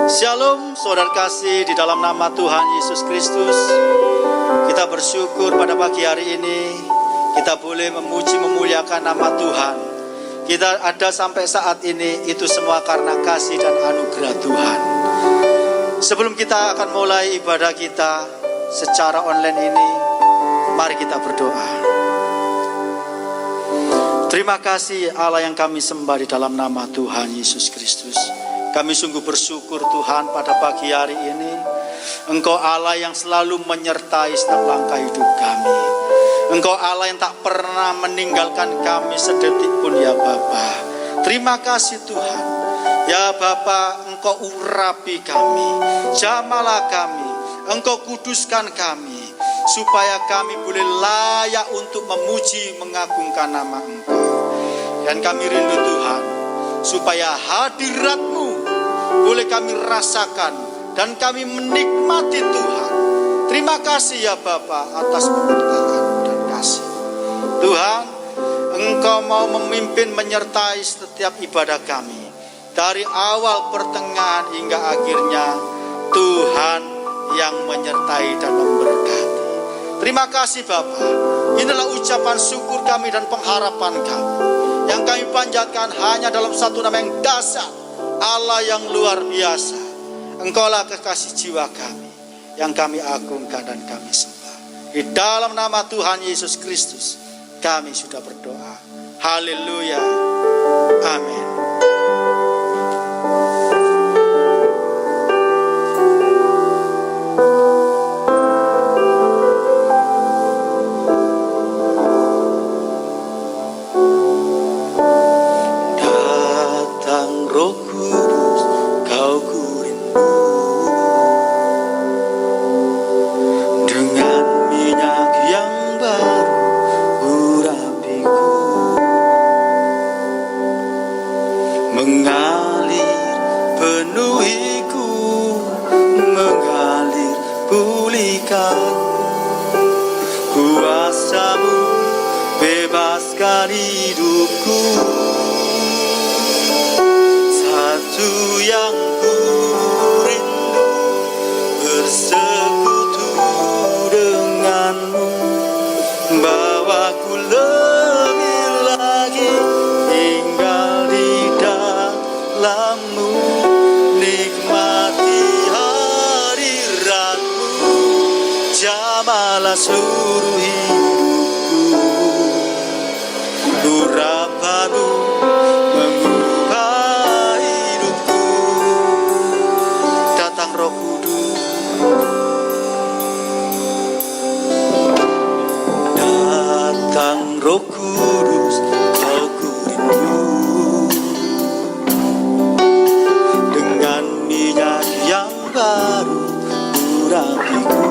Shalom saudara kasih di dalam nama Tuhan Yesus Kristus. Kita bersyukur pada pagi hari ini kita boleh memuji memuliakan nama Tuhan. Kita ada sampai saat ini itu semua karena kasih dan anugerah Tuhan. Sebelum kita akan mulai ibadah kita secara online ini, mari kita berdoa. Terima kasih Allah yang kami sembah di dalam nama Tuhan Yesus Kristus. Kami sungguh bersyukur Tuhan pada pagi hari ini. Engkau Allah yang selalu menyertai setiap langkah hidup kami. Engkau Allah yang tak pernah meninggalkan kami sedetik pun ya Bapa. Terima kasih Tuhan. Ya Bapa, Engkau urapi kami, jamalah kami, Engkau kuduskan kami, supaya kami boleh layak untuk memuji mengagungkan nama Engkau. Dan kami rindu Tuhan, supaya hadirat-Mu boleh kami rasakan dan kami menikmati Tuhan. Terima kasih ya Bapa atas penyertaan dan kasih. Tuhan, Engkau mau memimpin menyertai setiap ibadah kami. Dari awal pertengahan hingga akhirnya, Tuhan yang menyertai dan memberkati. Terima kasih Bapa. Inilah ucapan syukur kami dan pengharapan kami, yang kami panjatkan hanya dalam satu nama yang dasar, Allah yang luar biasa. Engkaulah kekasih jiwa kami, yang kami agungkan dan kami sembah. Di dalam nama Tuhan Yesus Kristus kami sudah berdoa. Haleluya. Amin. Kuasa-Mu bebaskan hidupku. Satu yang ku rindu, bersekutu denganmu. Bawaku lebih lagi tinggal di dalam-Mu, nikmati hadirat-Mu, jamalah seluruh hidupku. Urapan-Mu mengubah hidupku. Datang Roh Kudus, datang Roh Kudus, Kau ku rindu. Dengan minyak yang baru urapiku.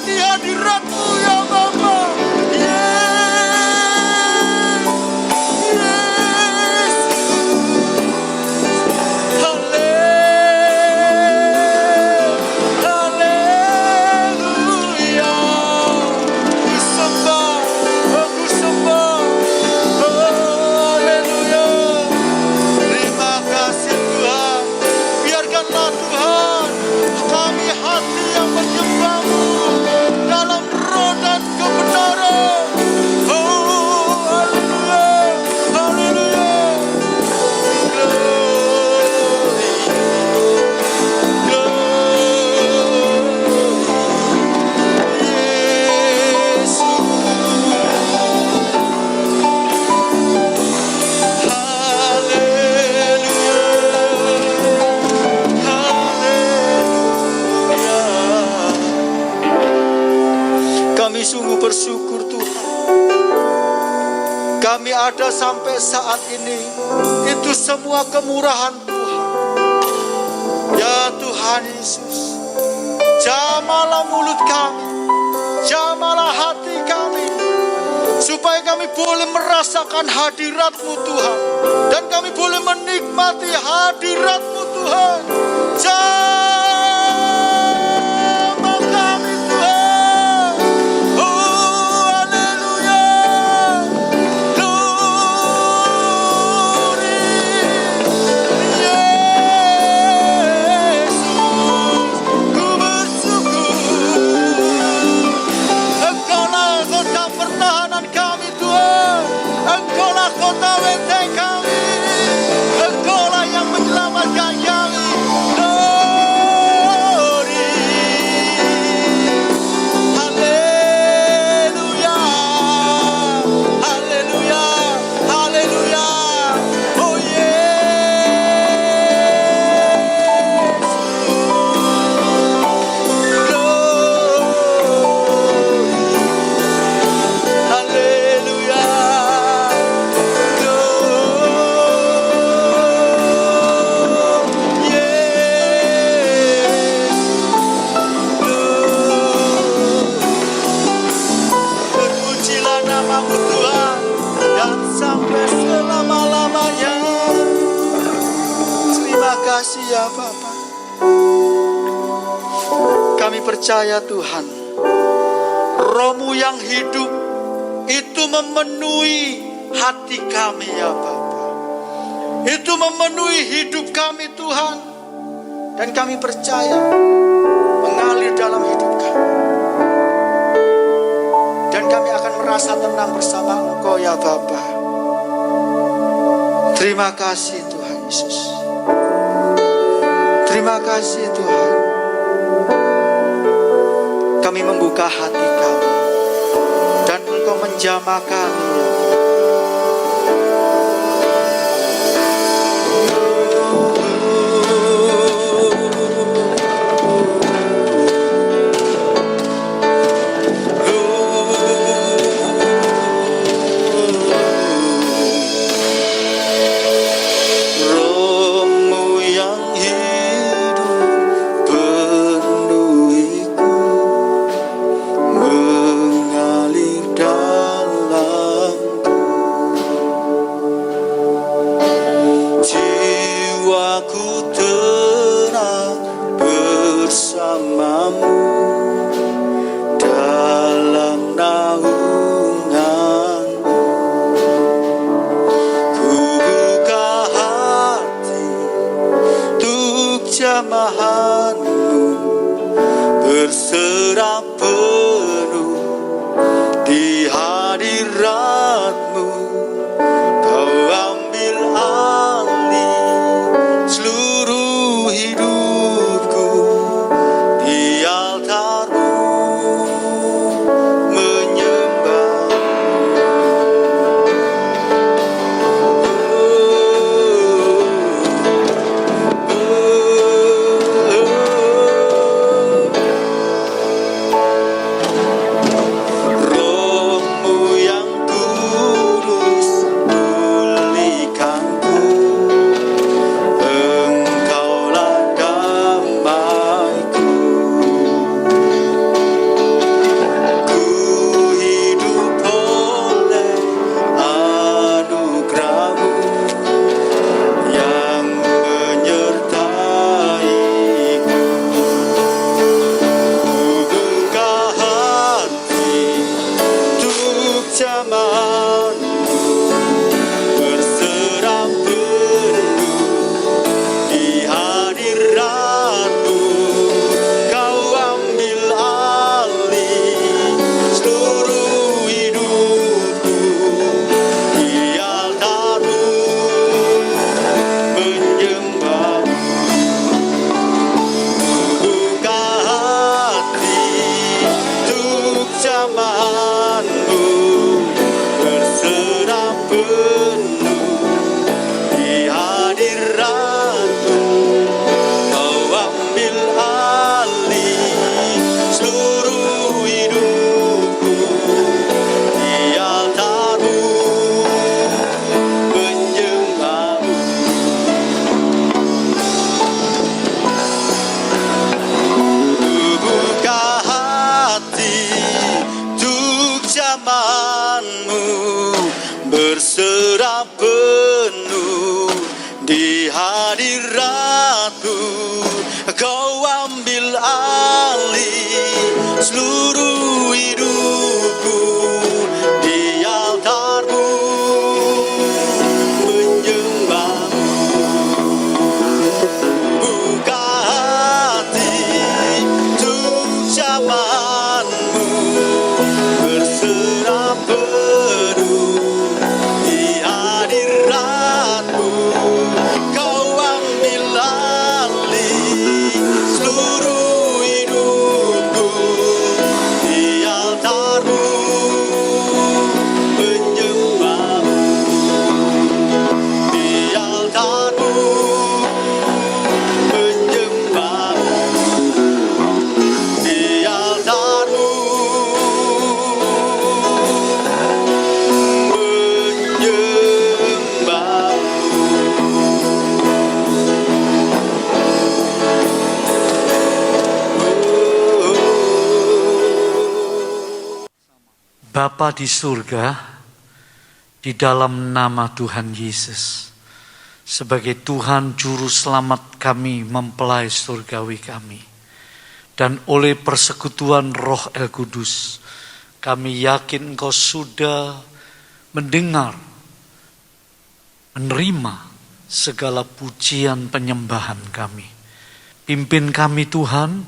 menikmati hadirat-Mu ya Bapa. Sungguh bersyukur Tuhan, kami ada sampai saat ini, itu semua kemurahan Tuhan. Ya Tuhan Yesus, jamalah mulut kami, jamalah hati kami, supaya kami boleh merasakan hadirat-Mu Tuhan, dan kami boleh menikmati hadirat-Mu Tuhan. Ya Bapa, kami percaya Tuhan, Roh-Mu yang hidup itu memenuhi hati kami ya Bapa. Itu memenuhi hidup kami Tuhan, dan kami percaya mengalir dalam hidup kami, dan kami akan merasa tenang bersama Engkau ya Bapa. Terima kasih Tuhan Yesus. Terima kasih Tuhan. Kami membuka hati kami, dan Engkau menjamah kami. Mengalir dalam zamanmu berserah penuh di hadiratmu. Kau ambil alih seluruh hidupku di altarmu menyembahmu. Buka hati untuk zamanmu berserah penuh di hadiratmu. Kau ambil alih seluruh hidupku di altarmu menyembahmu. Buka hati untuk zamanmu berserah penuh di hadiratmu. Kau ambil alih seluruh hidupku di altarmu menyembahmu. Di altarmu menyembahmu. Di altarmu Bapa di surga, di dalam nama Tuhan Yesus, sebagai Tuhan Juru Selamat kami mempelai surgawi kami, dan oleh persekutuan Roh El Kudus, kami yakin Engkau sudah mendengar, menerima segala pujian penyembahan kami. Pimpin kami Tuhan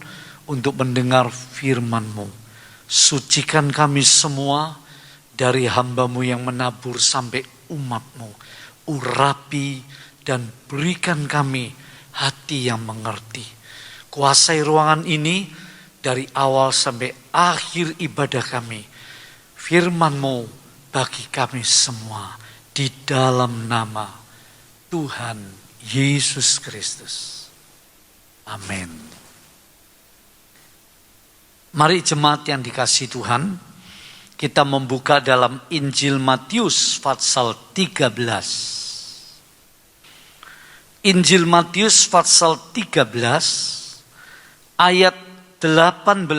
untuk mendengar firman-Mu. Sucikan kami semua dari hamba-Mu yang menabur sampai umat-Mu. Urapi dan berikan kami hati yang mengerti. Kuasai ruangan ini dari awal sampai akhir ibadah kami. Firman-Mu bagi kami semua di dalam nama Tuhan Yesus Kristus. Amin. Mari jemaat yang dikasihi Tuhan, kita membuka dalam Injil Matius pasal 13. Injil Matius pasal 13 ayat 18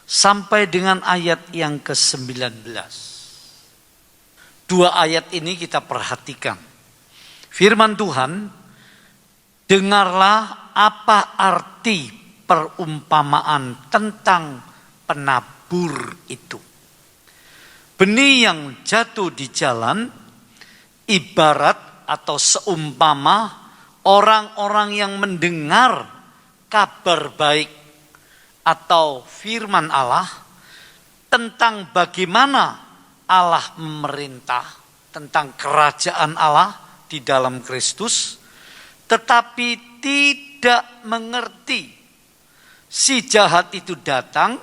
sampai dengan ayat yang ke-19. Dua ayat ini kita perhatikan. Firman Tuhan, dengarlah apa arti perumpamaan tentang penabur itu. Benih yang jatuh di jalan ibarat atau seumpama orang-orang yang mendengar kabar baik atau firman Allah tentang bagaimana Allah memerintah, tentang kerajaan Allah di dalam Kristus, tetapi tidak mengerti. Si jahat itu datang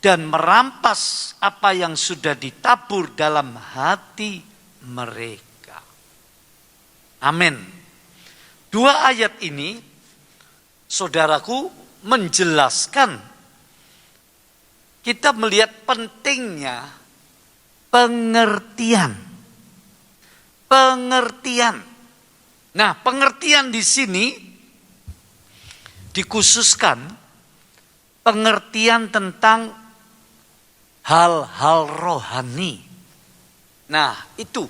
dan merampas apa yang sudah ditabur dalam hati mereka. Amin. Dua ayat ini, saudaraku, menjelaskan kita melihat pentingnya pengertian. Pengertian. Nah, pengertian di sini dikhususkan pengertian tentang hal-hal rohani. Nah, itu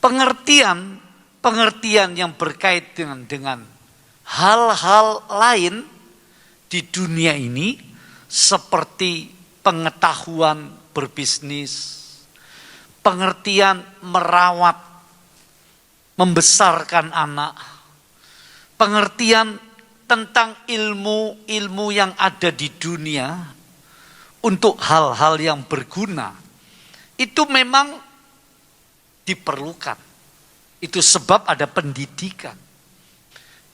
pengertian yang berkait dengan hal-hal lain di dunia ini, seperti pengetahuan berbisnis, pengertian merawat, membesarkan anak, pengertian tentang ilmu-ilmu yang ada di dunia untuk hal-hal yang berguna, itu memang diperlukan. Itu sebab ada pendidikan.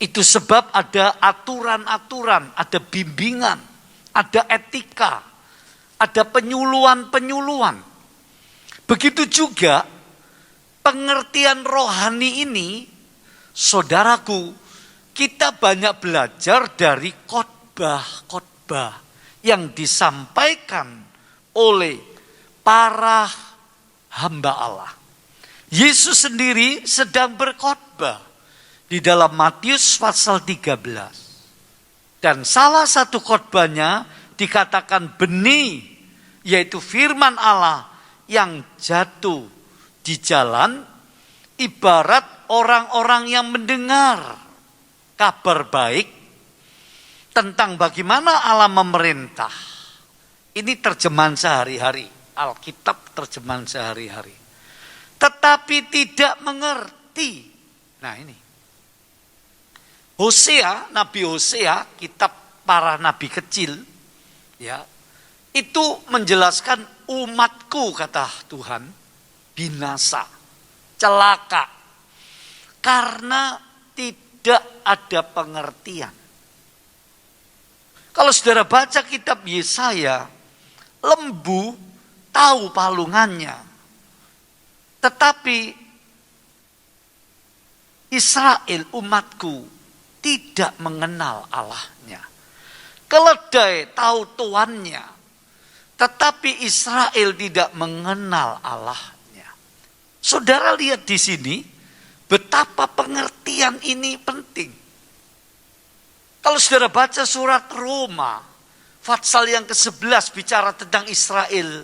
Itu sebab ada aturan-aturan, ada bimbingan, ada etika, ada penyuluhan-penyuluhan. Begitu juga pengertian rohani ini, saudaraku, kita banyak belajar dari khotbah-khotbah yang disampaikan oleh para hamba Allah. Yesus sendiri sedang berkhotbah di dalam Matius pasal 13. Dan salah satu khotbahnya dikatakan benih, yaitu firman Allah yang jatuh di jalan, ibarat orang-orang yang mendengar kabar baik tentang bagaimana Allah memerintah. Ini terjemahan sehari-hari, Alkitab terjemahan sehari-hari. Tetapi tidak mengerti. Nah ini. Hosea, Nabi Hosea, kitab para nabi kecil, ya, itu menjelaskan umatku, kata Tuhan, binasa, celaka, karena tidak ada pengertian. Kalau saudara baca kitab Yesaya, lembu tahu palungannya, tetapi Israel, umatku, tidak mengenal Allahnya. Keledai tahu tuannya, tetapi Israel tidak mengenal Allahnya. Saudara lihat di sini betapa pengertian ini penting. Kalau saudara baca surat Roma, pasal yang ke-11 bicara tentang Israel,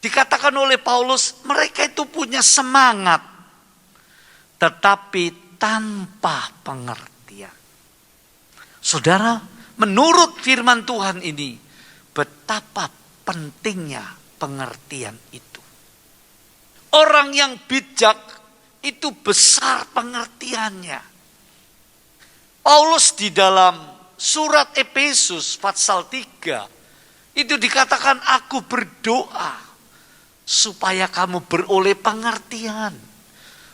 dikatakan oleh Paulus, mereka itu punya semangat, tetapi tanpa pengertian. Saudara, menurut firman Tuhan ini, betapa pentingnya pengertian itu. Orang yang bijak itu besar pengertiannya. Paulus di dalam surat Efesus pasal 3 itu dikatakan, aku berdoa supaya kamu beroleh pengertian,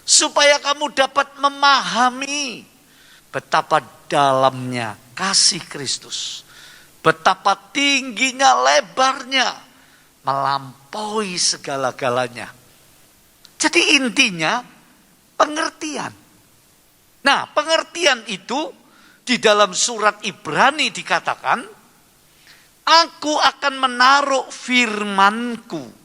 supaya kamu dapat memahami betapa dalamnya kasih Kristus, betapa tingginya lebarnya, melampaui segala-galanya. Jadi intinya pengertian. Nah, pengertian itu di dalam surat Ibrani dikatakan, aku akan menaruh firmanku.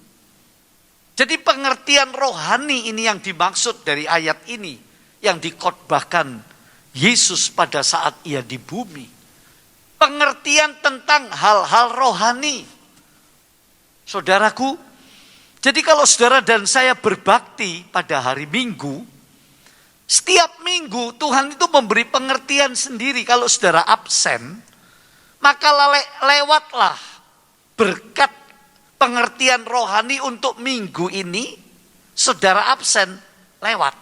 Jadi pengertian rohani ini yang dimaksud dari ayat ini, yang dikhotbahkan Yesus pada saat ia di bumi. Pengertian tentang hal-hal rohani. Saudaraku, jadi kalau saudara dan saya berbakti pada hari Minggu, setiap minggu Tuhan itu memberi pengertian sendiri. Kalau saudara absen, maka lewatlah berkat pengertian rohani untuk minggu ini, saudara absen, lewat.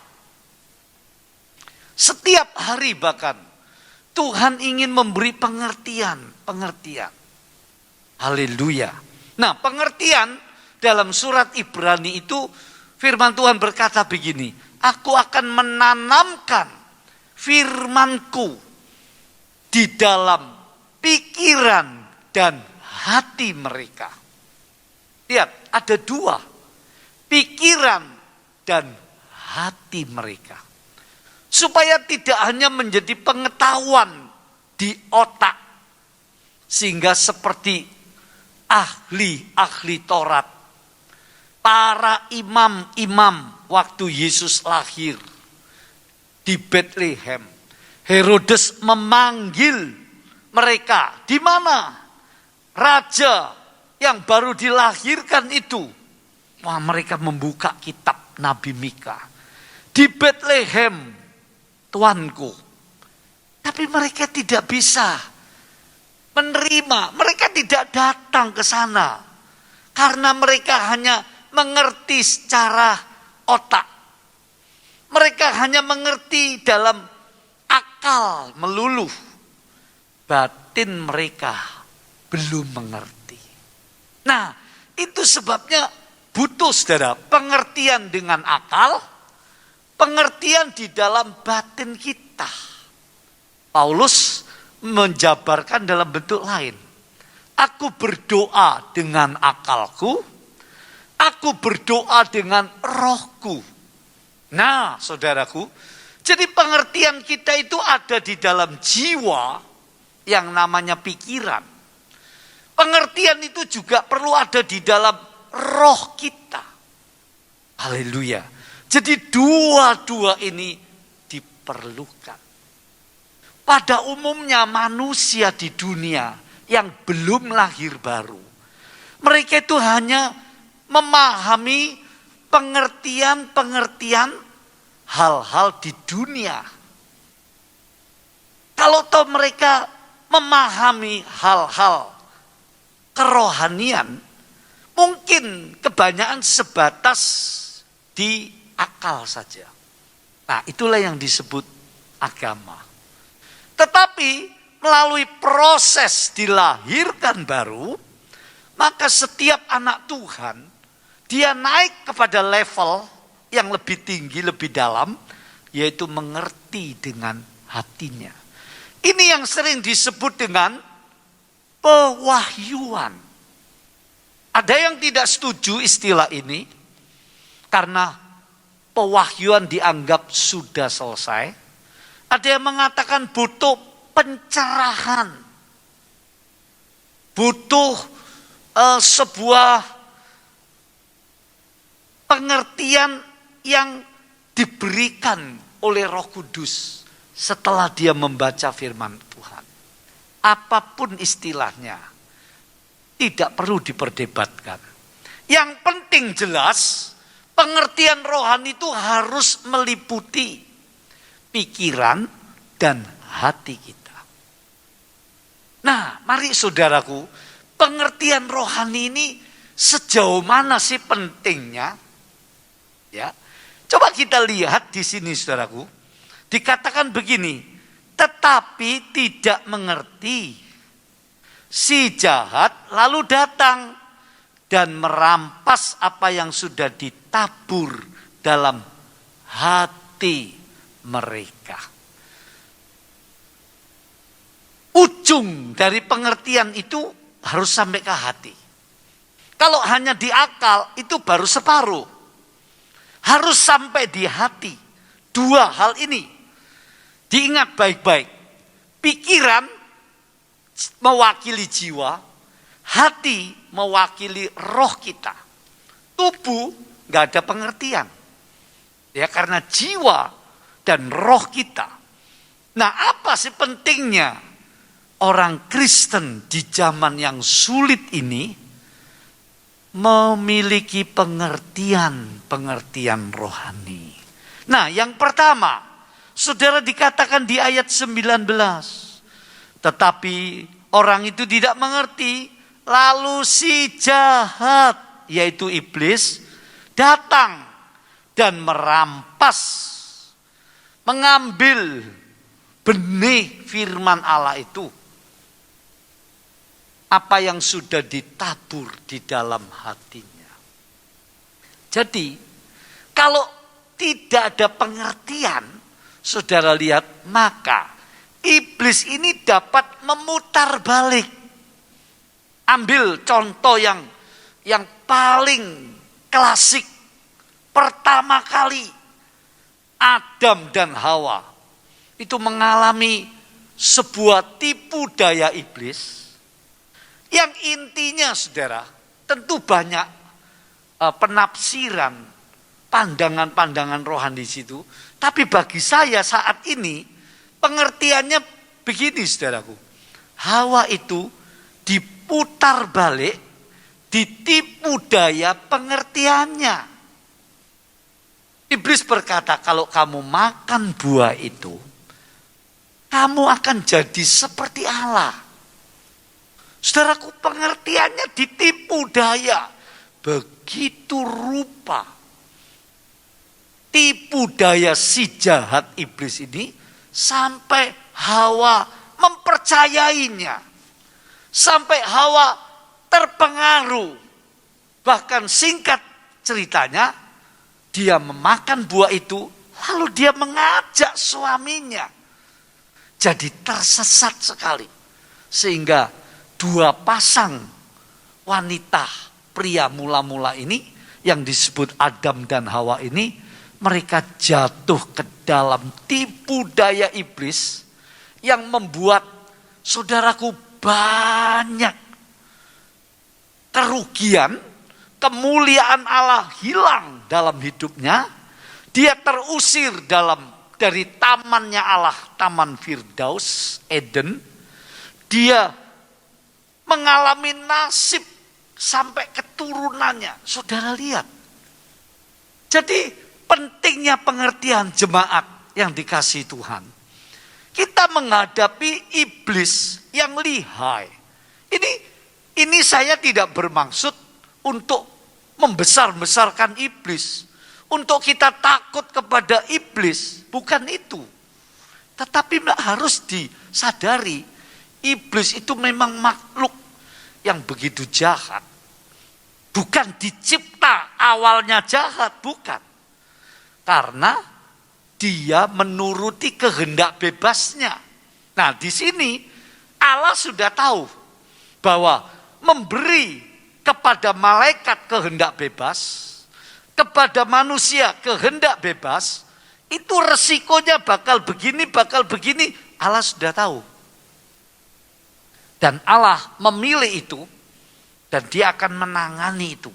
Setiap hari bahkan, Tuhan ingin memberi pengertian. Haleluya. Nah, pengertian dalam surat Ibrani itu, firman Tuhan berkata begini, aku akan menanamkan firmanku di dalam pikiran dan hati mereka. Lihat, ada dua, pikiran dan hati mereka. Supaya tidak hanya menjadi pengetahuan di otak, sehingga seperti ahli-ahli Taurat, para imam-imam waktu Yesus lahir di Bethlehem, Herodes memanggil mereka, di mana raja yang baru dilahirkan itu. Wah, mereka membuka kitab Nabi Mika. Di Bethlehem, Tuanku. Tapi mereka tidak bisa menerima, mereka tidak datang ke sana. Karena mereka hanya mengerti secara otak. Mereka hanya mengerti dalam akal meluluh. Batin mereka belum mengerti. Nah, itu sebabnya butuh saudara pengertian dengan akal, pengertian di dalam batin kita. Paulus menjabarkan dalam bentuk lain. Aku berdoa dengan akalku, aku berdoa dengan rohku. Nah, saudaraku, jadi pengertian kita itu ada di dalam jiwa yang namanya pikiran. Pengertian itu juga perlu ada di dalam roh kita. Haleluya. Jadi dua-dua ini diperlukan. Pada umumnya manusia di dunia yang belum lahir baru, mereka itu hanya memahami pengertian-pengertian hal-hal di dunia. Kalau toh mereka memahami hal-hal kerohanian, mungkin kebanyakan sebatas di akal saja. Nah, itulah yang disebut agama. Tetapi melalui proses dilahirkan baru, maka setiap anak Tuhan, dia naik kepada level yang lebih tinggi, lebih dalam, yaitu mengerti dengan hatinya. Ini yang sering disebut dengan pewahyuan. Ada yang tidak setuju istilah ini, karena pewahyuan dianggap sudah selesai. Ada yang mengatakan butuh pencerahan, butuh sebuah pengertian yang diberikan oleh Roh Kudus setelah dia membaca firman Tuhan. Apapun istilahnya, tidak perlu diperdebatkan. Yang penting jelas, pengertian rohani itu harus meliputi pikiran dan hati kita. Nah, mari saudaraku, pengertian rohani ini sejauh mana sih pentingnya? Ya, coba kita lihat di sini, saudaraku. Dikatakan begini, tetapi tidak mengerti. Si jahat lalu datang dan merampas apa yang sudah ditabur dalam hati mereka. Ujung dari pengertian itu harus sampai ke hati. Kalau hanya di akal itu baru separuh. Harus sampai di hati. Dua hal ini diingat baik-baik. Pikiran mewakili jiwa, hati mewakili roh kita. Tubuh gak ada pengertian. Ya, karena jiwa dan roh kita. Nah, apa sih pentingnya orang Kristen di zaman yang sulit ini memiliki pengertian rohani? Nah, yang pertama, saudara, dikatakan di ayat 19. Tetapi orang itu tidak mengerti, lalu si jahat, yaitu iblis, datang dan merampas, mengambil benih firman Allah itu. Apa yang sudah ditabur di dalam hatinya. Jadi, kalau tidak ada pengertian, saudara lihat, maka iblis ini dapat memutar balik. Ambil contoh yang paling klasik. Pertama kali Adam dan Hawa itu mengalami sebuah tipu daya iblis. Yang intinya, saudara, tentu banyak penafsiran, pandangan-pandangan rohani di situ. Tapi bagi saya saat ini, pengertiannya begini, saudaraku. Hawa itu diputar balik, ditipu daya pengertiannya. Iblis berkata, kalau kamu makan buah itu, kamu akan jadi seperti Allah. Saudaraku, pengertiannya ditipu daya. Begitu rupa tipu daya si jahat iblis ini sampai Hawa mempercayainya. Sampai Hawa terpengaruh. Bahkan singkat ceritanya, dia memakan buah itu, lalu dia mengajak suaminya. Jadi tersesat sekali. Sehingga dua pasang wanita pria mula-mula ini yang disebut Adam dan Hawa ini, mereka jatuh ke dalam tipu daya iblis yang membuat saudaraku banyak kerugian, kemuliaan Allah hilang dalam hidupnya. Dia terusir dari tamannya Allah, Taman Firdaus, Eden. Dia mengalami nasib sampai keturunannya. Saudara lihat. Jadi pentingnya pengertian jemaat yang dikasihi Tuhan. Kita menghadapi iblis yang lihai. Ini saya tidak bermaksud untuk membesar-besarkan iblis. Untuk kita takut kepada iblis. Bukan itu. Tetapi harus disadari, iblis itu memang makhluk yang begitu jahat. Bukan dicipta awalnya jahat, bukan. Karena dia menuruti kehendak bebasnya. Nah, di sini Allah sudah tahu bahwa memberi kepada malaikat kehendak bebas, kepada manusia kehendak bebas, itu resikonya bakal begini. Allah sudah tahu. Dan Allah memilih itu, dan dia akan menangani itu.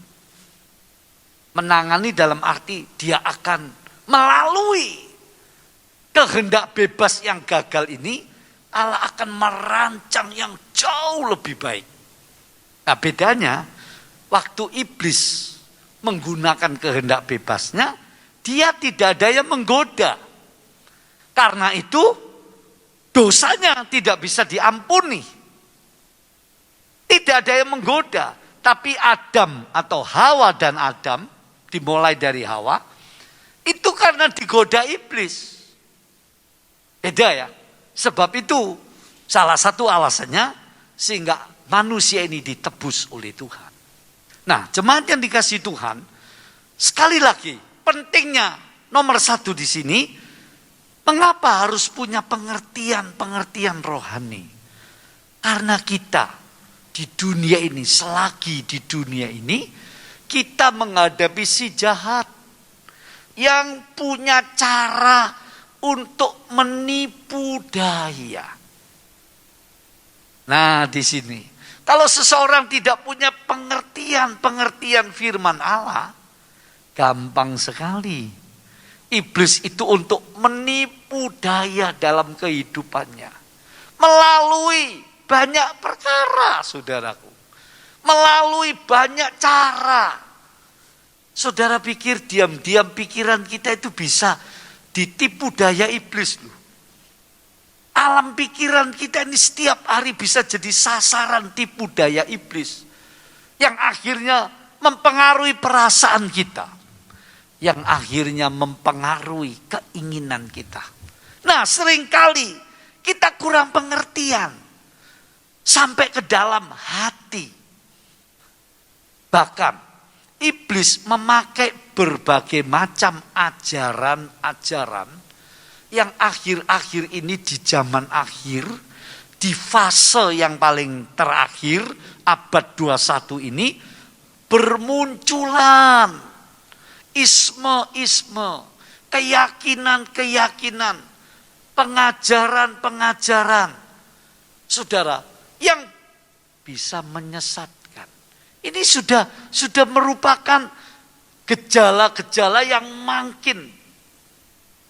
Menangani dalam arti dia akan melalui kehendak bebas yang gagal ini, Allah akan merancang yang jauh lebih baik. Nah, bedanya waktu iblis menggunakan kehendak bebasnya, dia tidak ada yang menggoda. Karena itu dosanya tidak bisa diampuni. Tidak ada yang menggoda. Tapi Adam atau Hawa dan Adam, dimulai dari Hawa, itu karena digoda iblis. Beda ya. Sebab itu salah satu alasannya sehingga manusia ini ditebus oleh Tuhan. Nah, jemaat yang dikasihi Tuhan, sekali lagi pentingnya nomor satu di sini, mengapa harus punya pengertian rohani? Karena kita di dunia ini, selagi di dunia ini, kita menghadapi si jahat yang punya cara untuk menipu daya. Nah, di sini, kalau seseorang tidak punya pengertian firman Allah, gampang sekali iblis itu untuk menipu daya dalam kehidupannya. Melalui banyak perkara, saudaraku. Melalui banyak cara. Saudara pikir diam-diam pikiran kita itu bisa ditipu daya iblis loh. Alam pikiran kita ini setiap hari bisa jadi sasaran tipu daya iblis. Yang akhirnya mempengaruhi perasaan kita. Yang akhirnya mempengaruhi keinginan kita. Nah, seringkali kita kurang pengertian. Sampai ke dalam hati. Bahkan iblis memakai berbagai macam ajaran-ajaran yang akhir-akhir ini di zaman akhir, di fase yang paling terakhir, abad 21 ini, bermunculan isme-isme, keyakinan-keyakinan, pengajaran-pengajaran, saudara, yang bisa menyesatkan. Ini sudah merupakan gejala-gejala yang makin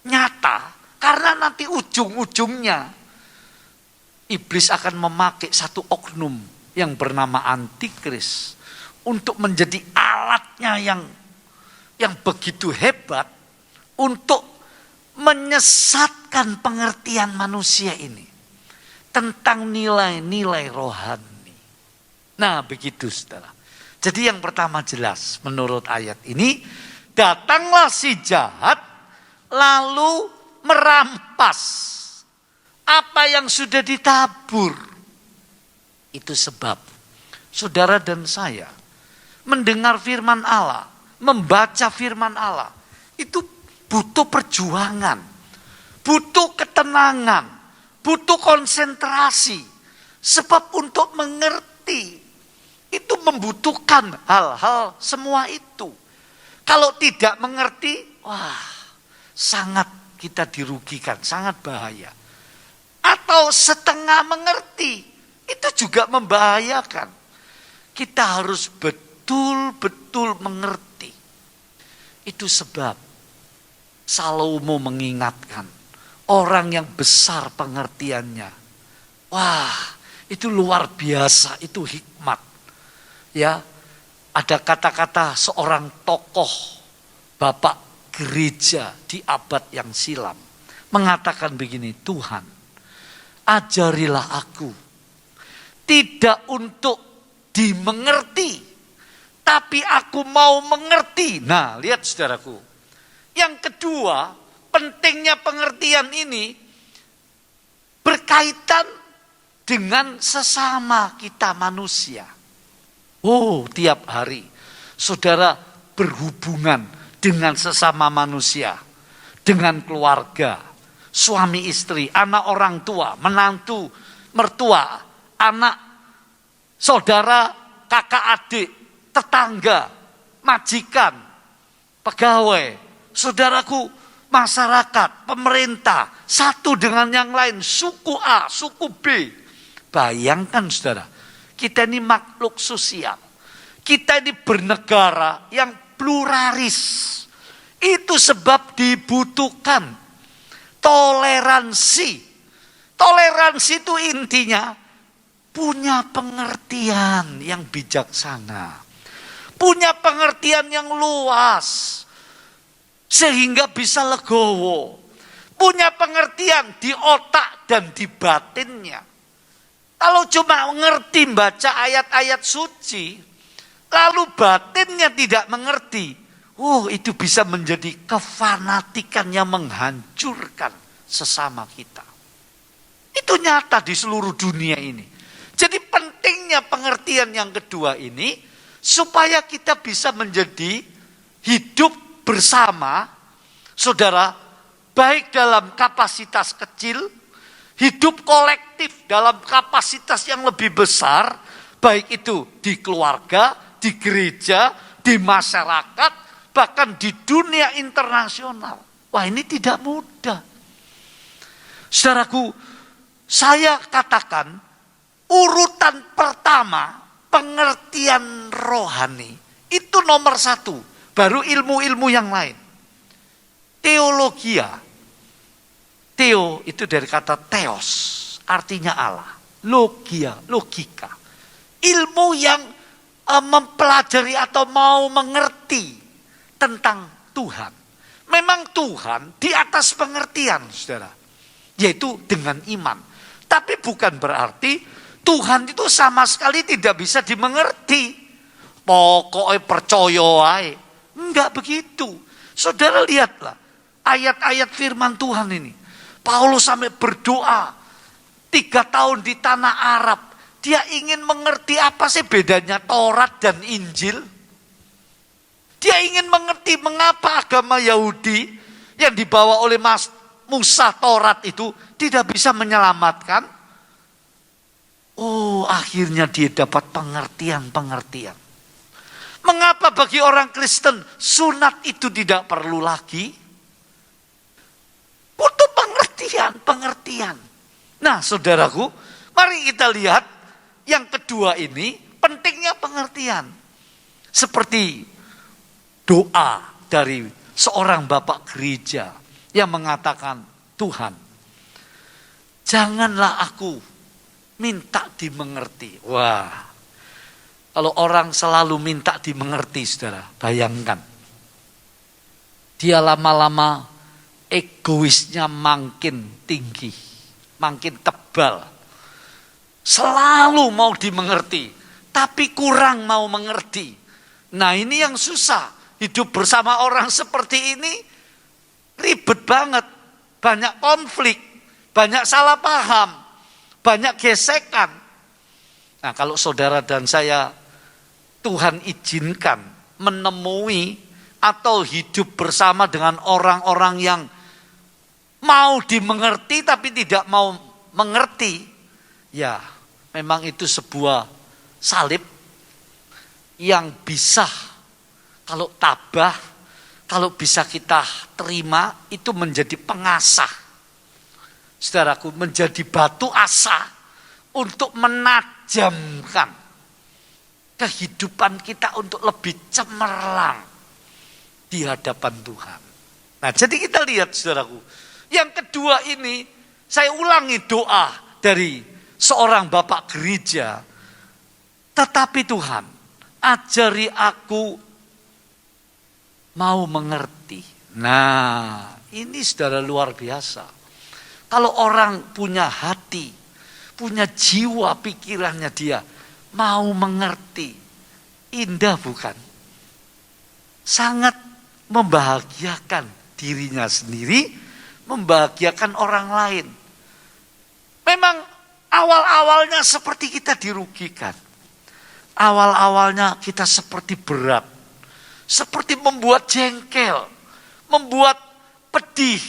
nyata. Karena nanti ujung-ujungnya iblis akan memakai satu oknum yang bernama antikris untuk menjadi alatnya yang begitu hebat untuk menyesatkan pengertian manusia ini tentang nilai-nilai rohani. Nah, begitu saudara. Jadi yang pertama jelas menurut ayat ini, datanglah si jahat lalu merampas apa yang sudah ditabur. Itu sebab saudara dan saya mendengar firman Allah, membaca firman Allah, itu butuh perjuangan, butuh ketenangan, butuh konsentrasi. Sebab untuk mengerti itu membutuhkan hal-hal semua itu. Kalau tidak mengerti, wah, sangat kita dirugikan, sangat bahaya. Atau setengah mengerti, itu juga membahayakan. Kita harus betul-betul mengerti. Itu sebab Salomo mengingatkan orang yang besar pengertiannya. Wah, itu luar biasa, itu hikmat. Ya, ada kata-kata seorang tokoh bapak gereja di abad yang silam mengatakan begini, Tuhan, ajarilah aku tidak untuk dimengerti, tapi aku mau mengerti. Nah, lihat saudaraku. Yang kedua, pentingnya pengertian ini berkaitan dengan sesama kita manusia. Oh, tiap hari saudara berhubungan dengan sesama manusia, dengan keluarga, suami istri, anak orang tua, menantu, mertua, anak, saudara, kakak adik, tetangga, majikan, pegawai, saudaraku, masyarakat, pemerintah, satu dengan yang lain, suku A, suku B. Bayangkan saudara, kita ini makhluk sosial. Kita ini bernegara yang pluralis. Itu sebab dibutuhkan toleransi. Toleransi itu intinya punya pengertian yang bijaksana. Punya pengertian yang luas. Sehingga bisa legowo. Punya pengertian di otak dan di batinnya. Kalau cuma mengerti baca ayat-ayat suci, lalu batinnya tidak mengerti, itu bisa menjadi kefanatikan yang menghancurkan sesama kita. Itu nyata di seluruh dunia ini. Jadi pentingnya pengertian yang kedua ini, supaya kita bisa menjadi hidup bersama, saudara, baik dalam kapasitas kecil, hidup kolektif dalam kapasitas yang lebih besar, baik itu di keluarga, di gereja, di masyarakat, bahkan di dunia internasional. Wah, ini tidak mudah. Saudaraku, saya katakan urutan pertama pengertian rohani itu nomor 1, baru ilmu-ilmu yang lain. Teologia. Theo itu dari kata theos, artinya Allah. Logia, logika. Ilmu yang mempelajari atau mau mengerti tentang Tuhan. Memang Tuhan di atas pengertian, saudara. Yaitu dengan iman. Tapi bukan berarti Tuhan itu sama sekali tidak bisa dimengerti. Pokoknya percaya aja. Enggak begitu. Saudara lihatlah ayat-ayat firman Tuhan ini. Paulus sampai berdoa 3 tahun di tanah Arab. Dia ingin mengerti apa sih bedanya Taurat dan Injil. Dia ingin mengerti mengapa agama Yahudi yang dibawa oleh Musa Taurat itu tidak bisa menyelamatkan. Oh, akhirnya dia dapat pengertian-pengertian. Mengapa bagi orang Kristen sunat itu tidak perlu lagi? Butuh pengertian. Nah, saudaraku, mari kita lihat yang kedua ini, pentingnya pengertian. Seperti doa dari seorang bapak gereja yang mengatakan, Tuhan, janganlah aku minta dimengerti. Wah, kalau orang selalu minta dimengerti, saudara, bayangkan. Dia lama-lama egoisnya makin tinggi, makin tebal. Selalu mau dimengerti, tapi kurang mau mengerti. Nah, ini yang susah. Hidup bersama orang seperti ini ribet banget. Banyak konflik, banyak salah paham, banyak gesekan. Nah, kalau saudara dan saya Tuhan izinkan menemui atau hidup bersama dengan orang-orang yang mau dimengerti tapi tidak mau mengerti, ya memang itu sebuah salib yang bisa kalau tabah, kalau bisa kita terima, itu menjadi pengasah. Saudaraku, menjadi batu asa untuk menajamkan kehidupan kita untuk lebih cemerlang di hadapan Tuhan. Nah, jadi kita lihat saudaraku. Yang kedua ini, saya ulangi doa dari seorang bapak gereja. Tetapi Tuhan, ajari aku mau mengerti. Nah, ini saudara luar biasa. Kalau orang punya hati, punya jiwa pikirannya dia mau mengerti. Indah bukan? Sangat membahagiakan dirinya sendiri, membahagiakan orang lain. Memang awal-awalnya seperti kita dirugikan. Awal-awalnya kita seperti berat. Seperti membuat jengkel, membuat pedih,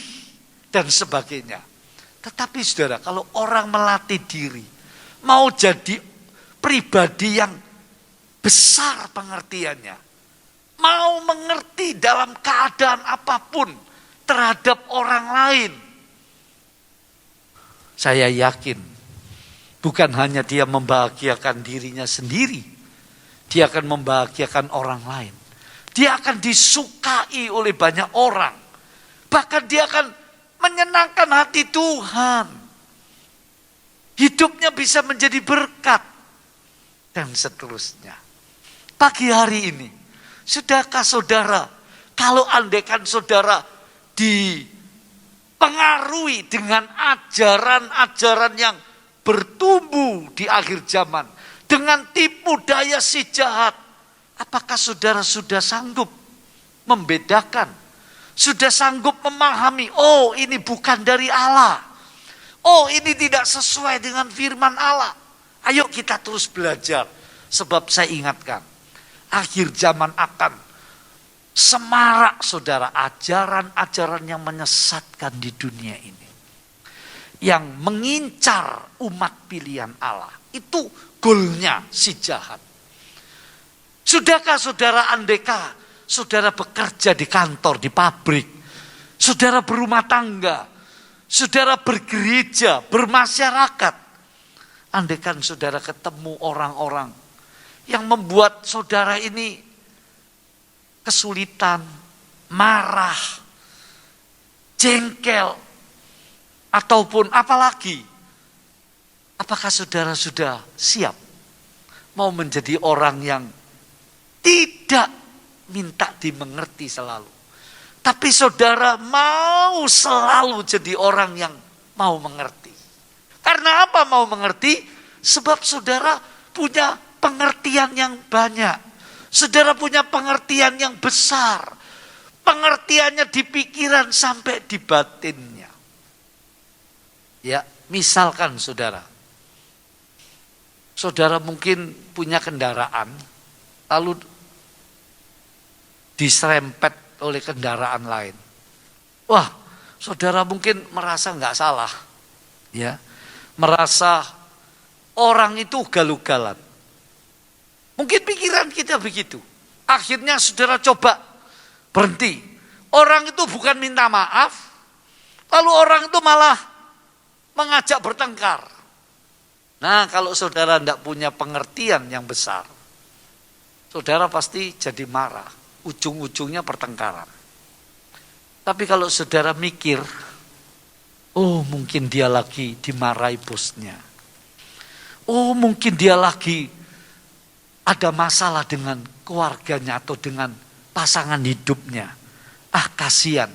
dan sebagainya. Tetapi saudara, kalau orang melatih diri, mau jadi pribadi yang besar pengertiannya, mau mengerti dalam keadaan apapun terhadap orang lain, saya yakin bukan hanya dia membahagiakan dirinya sendiri, dia akan membahagiakan orang lain. Dia akan disukai oleh banyak orang. Bahkan dia akan menyenangkan hati Tuhan. Hidupnya bisa menjadi berkat. Dan seterusnya. Pagi hari ini, sudahkah saudara, kalau andaikan saudara dipengaruhi dengan ajaran-ajaran yang bertumbuh di akhir zaman, dengan tipu daya si jahat, apakah saudara sudah sanggup membedakan? Sudah sanggup memahami, oh ini bukan dari Allah. Oh ini tidak sesuai dengan firman Allah. Ayo kita terus belajar. Sebab saya ingatkan, akhir zaman akan semarak saudara ajaran-ajaran yang menyesatkan di dunia ini. Yang mengincar umat pilihan Allah. Itu goalnya si jahat. Sudahkah saudara andeka saudara bekerja di kantor, di pabrik, saudara berumah tangga, saudara bergereja, bermasyarakat. Andaikan saudara ketemu orang-orang yang membuat saudara ini kesulitan, marah, jengkel, ataupun apalagi, apakah saudara sudah siap mau menjadi orang yang tidak minta dimengerti selalu. Tapi saudara mau selalu jadi orang yang mau mengerti. Karena apa mau mengerti? Sebab saudara punya pengertian yang banyak. Saudara punya pengertian yang besar. Pengertiannya di pikiran sampai di batinnya. Ya, misalkan saudara. Saudara mungkin punya kendaraan, lalu diserempet oleh kendaraan lain. Wah, saudara mungkin merasa nggak salah, ya, merasa orang itu ugal-ugalan. Mungkin pikiran kita begitu. Akhirnya saudara coba berhenti. Orang itu bukan minta maaf, lalu orang itu malah mengajak bertengkar. Nah, kalau saudara tidak punya pengertian yang besar, saudara pasti jadi marah. Ujung-ujungnya pertengkaran. Tapi kalau saudara mikir, oh mungkin dia lagi dimarahi bosnya. Oh mungkin dia lagi ada masalah dengan keluarganya atau dengan pasangan hidupnya. Ah kasihan.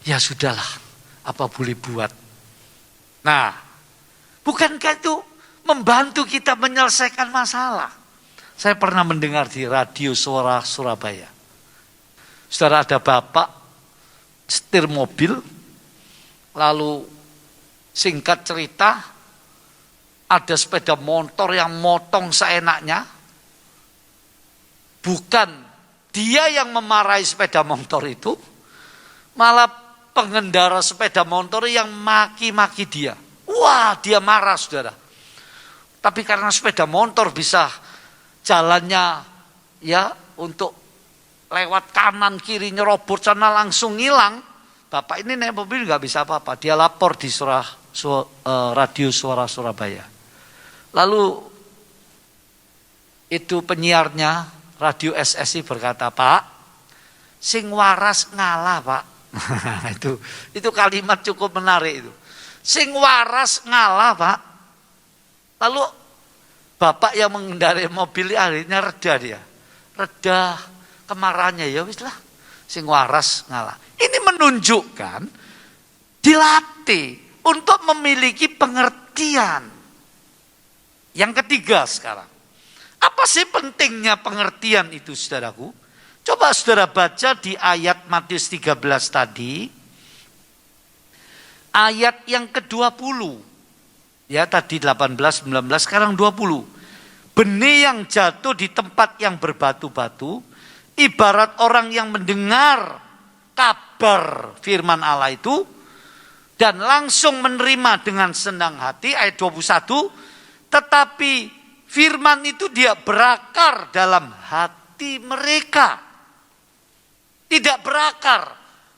Ya sudahlah, apa boleh buat. Nah, bukankah itu membantu kita menyelesaikan masalah? Saya pernah mendengar di radio Suara Surabaya. Saudara, ada bapak setir mobil, lalu singkat cerita, ada sepeda motor yang motong seenaknya. Bukan dia yang memarahi sepeda motor itu, malah pengendara sepeda motor yang maki-maki dia. Wah, dia marah saudara. Tapi karena sepeda motor bisa jalannya ya untuk lewat kanan kiri nyerobot sana langsung ngilang. Bapak ini naik mobil nggak bisa apa-apa. Dia lapor di radio Suara Surabaya. Lalu itu penyiarnya radio SSI berkata, Pak, sing waras ngalah Pak. itu kalimat cukup menarik itu. Sing waras ngalah Pak. Lalu bapak yang mengendarai mobil akhirnya reda dia. Reda kemarahannya, ya wis lah. Sing waras ngalah. Ini menunjukkan dilatih untuk memiliki pengertian. Yang ketiga sekarang. Apa sih pentingnya pengertian itu, saudaraku? Coba saudara baca di ayat Matius 13 tadi. Ayat yang ke-20. Ya tadi 18, 19, sekarang 20. Benih yang jatuh di tempat yang berbatu-batu, ibarat orang yang mendengar kabar firman Allah itu, dan langsung menerima dengan senang hati, ayat 21, tetapi firman itu dia berakar dalam hati mereka. Tidak berakar,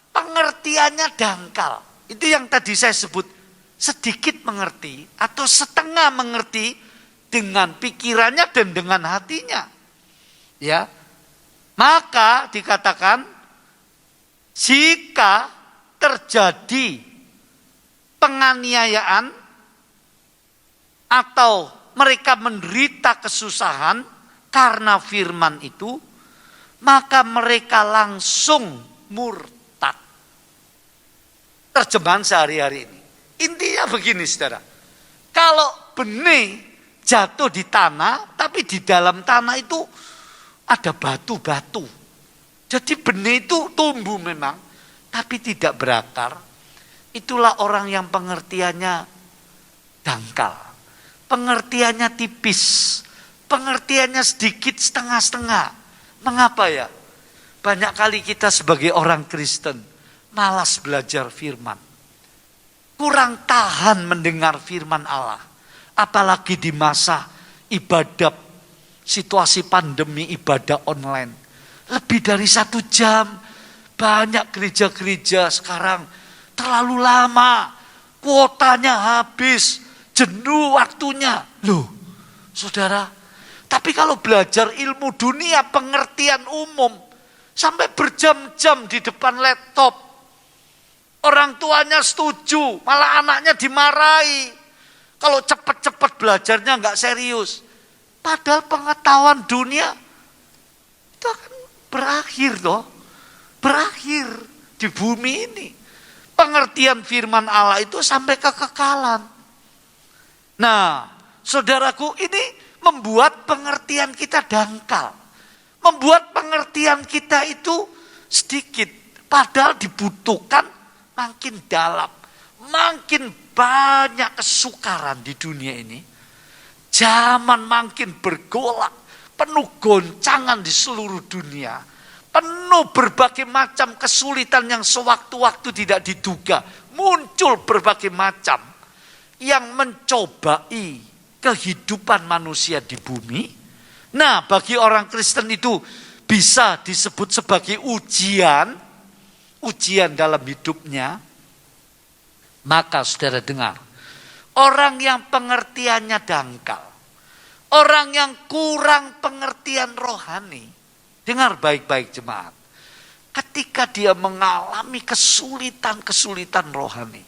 pengertiannya dangkal. Itu yang tadi saya sebut, sedikit mengerti atau setengah mengerti dengan pikirannya dan dengan hatinya. Ya. Maka dikatakan jika terjadi penganiayaan atau mereka menderita kesusahan karena firman itu, maka mereka langsung murtad. Terjemahan sehari-hari ini. Intinya begini saudara, kalau benih jatuh di tanah, tapi di dalam tanah itu ada batu-batu. Jadi benih itu tumbuh memang, tapi tidak berakar. Itulah orang yang pengertiannya dangkal. Pengertiannya tipis. Pengertiannya sedikit setengah-setengah. Mengapa ya? Banyak kali kita sebagai orang Kristen malas belajar firman. Kurang tahan mendengar firman Allah. Apalagi di masa ibadah, situasi pandemi ibadah online. Lebih dari 1 jam. Banyak gereja-gereja sekarang terlalu lama. Kuotanya habis. Jenuh waktunya. Loh, saudara. Tapi kalau belajar ilmu dunia, pengertian umum. Sampai berjam-jam di depan laptop. Orang tuanya setuju, malah anaknya dimarahi. Kalau cepat-cepat belajarnya nggak serius. Padahal pengetahuan dunia itu akan berakhir toh. Berakhir di bumi ini. Pengertian firman Allah itu sampai kekekalan. Nah, saudaraku, ini membuat pengertian kita dangkal. Membuat pengertian kita itu sedikit. Padahal dibutuhkan makin dalam. Makin banyak kesukaran di dunia ini. Zaman makin bergolak. Penuh goncangan di seluruh dunia. Penuh berbagai macam kesulitan yang sewaktu-waktu tidak diduga. Muncul berbagai macam. Yang mencobai kehidupan manusia di bumi. Nah, bagi orang Kristen itu bisa disebut sebagai ujian. Ujian dalam hidupnya. Maka saudara dengar. Orang yang pengertiannya dangkal. Orang yang kurang pengertian rohani. Dengar baik-baik jemaat. Ketika dia mengalami kesulitan-kesulitan rohani.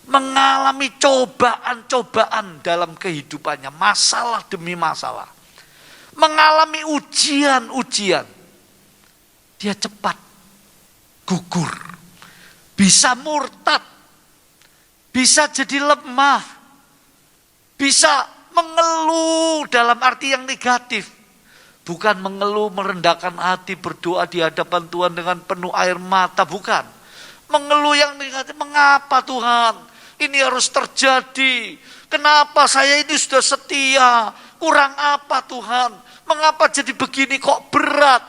Mengalami cobaan-cobaan dalam kehidupannya. Masalah demi masalah. Mengalami ujian-ujian. Dia cepat gugur. Bisa murtad. Bisa jadi lemah. Bisa mengeluh dalam arti yang negatif. Bukan mengeluh merendahkan hati berdoa di hadapan Tuhan dengan penuh air mata. Bukan. Mengeluh yang negatif. Mengapa Tuhan ini harus terjadi? Kenapa saya ini sudah setia? Kurang apa Tuhan? Mengapa jadi begini kok berat?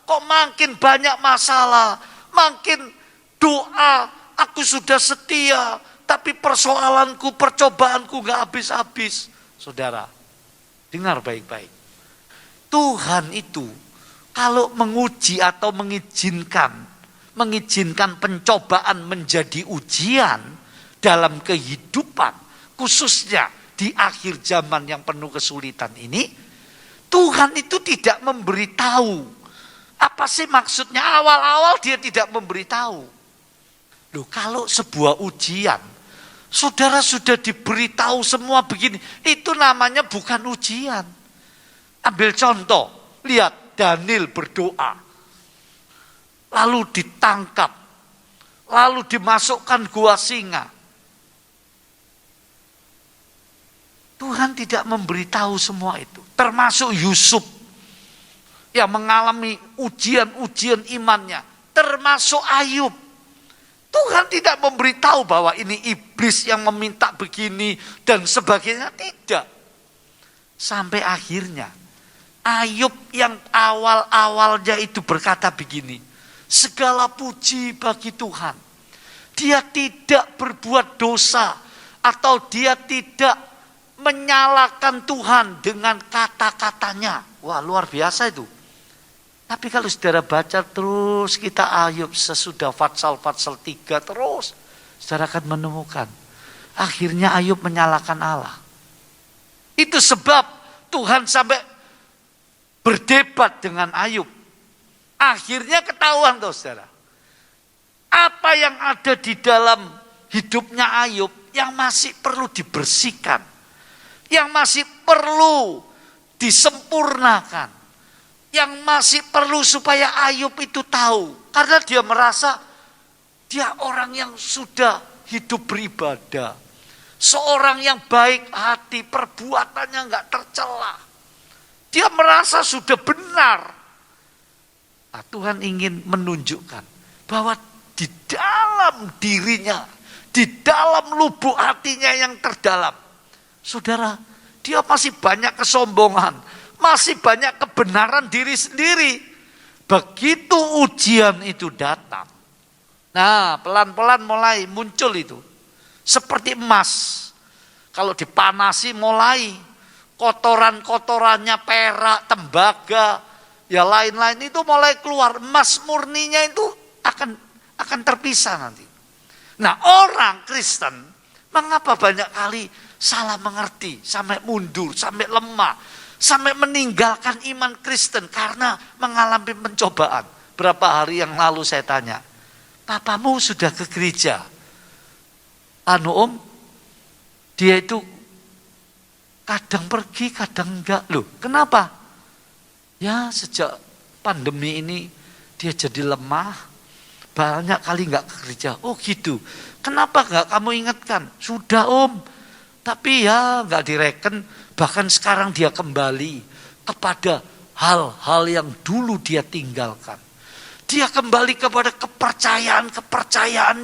Kok makin banyak masalah? Makin doa aku sudah setia. Tapi persoalanku, percobaanku gak habis-habis. Saudara, Dengar baik-baik. Tuhan itu kalau menguji atau mengizinkan pencobaan menjadi ujian dalam kehidupan, khususnya di akhir zaman yang penuh kesulitan ini, Tuhan itu tidak memberitahu. Apa sih maksudnya? Awal-awal dia tidak memberitahu. Loh, kalau sebuah ujian, saudara sudah diberitahu semua begini, itu namanya bukan ujian. Ambil contoh, lihat Daniel berdoa, lalu ditangkap, lalu dimasukkan gua singa. Tuhan tidak memberitahu semua itu. Termasuk Yusuf yang mengalami ujian-ujian imannya. Termasuk Ayub. Tuhan tidak memberitahu bahwa ini iblis yang meminta begini dan sebagainya. Tidak. Sampai akhirnya Ayub yang awal-awalnya itu berkata begini, segala puji bagi Tuhan. Dia tidak berbuat dosa atau dia tidak menyalahkan Tuhan dengan kata-katanya. Wah, luar biasa itu. Tapi kalau saudara baca terus kita Ayub sesudah Fatsal 3 terus, saudara akan menemukan akhirnya Ayub menyalahkan Allah. Itu sebab Tuhan sampai berdebat dengan Ayub. Akhirnya ketahuan tuh saudara. Apa yang ada di dalam hidupnya Ayub yang masih perlu dibersihkan. Yang masih perlu disempurnakan. Yang masih perlu supaya Ayub itu tahu. Karena dia merasa dia orang yang sudah hidup beribadah. Seorang yang baik hati, perbuatannya enggak tercela. Dia merasa sudah benar. Nah, Tuhan ingin menunjukkan bahwa di dalam dirinya, di dalam lubuk hatinya yang terdalam, saudara, dia masih banyak kesombongan, masih banyak kebenaran diri sendiri. Begitu ujian itu datang, nah pelan-pelan mulai muncul itu. Seperti emas, kalau dipanasi mulai kotoran-kotorannya perak, tembaga, ya lain-lain itu mulai keluar. Emas murninya itu akan terpisah nanti. Nah, orang Kristen mengapa banyak kali salah mengerti, sampai mundur, sampai lemah, sampai meninggalkan iman Kristen karena mengalami pencobaan. Berapa hari yang lalu saya tanya, papamu sudah ke gereja? Om, dia itu kadang pergi, kadang enggak. Loh, kenapa? Ya, sejak pandemi ini dia jadi lemah, banyak kali enggak ke gereja. Oh gitu. Kenapa enggak kamu ingatkan? Sudah Om, tapi ya enggak direken. Bahkan sekarang dia kembali kepada hal-hal yang dulu dia tinggalkan. Dia kembali kepada kepercayaan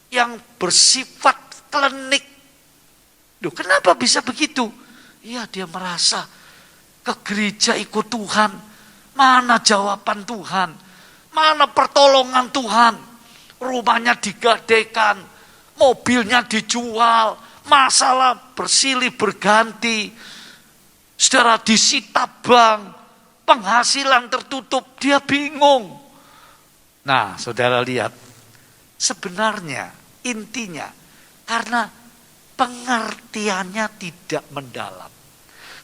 yang bersifat klinik. Loh, kenapa bisa begitu? Iya, dia merasa ke gereja ikut Tuhan. Mana jawaban Tuhan? Mana pertolongan Tuhan? Rumahnya digadaikan, mobilnya dijual, masalah bersilih berganti. Saudara, disita bank, penghasilan tertutup, dia bingung. Nah, saudara lihat, sebenarnya intinya karena pengertiannya tidak mendalam.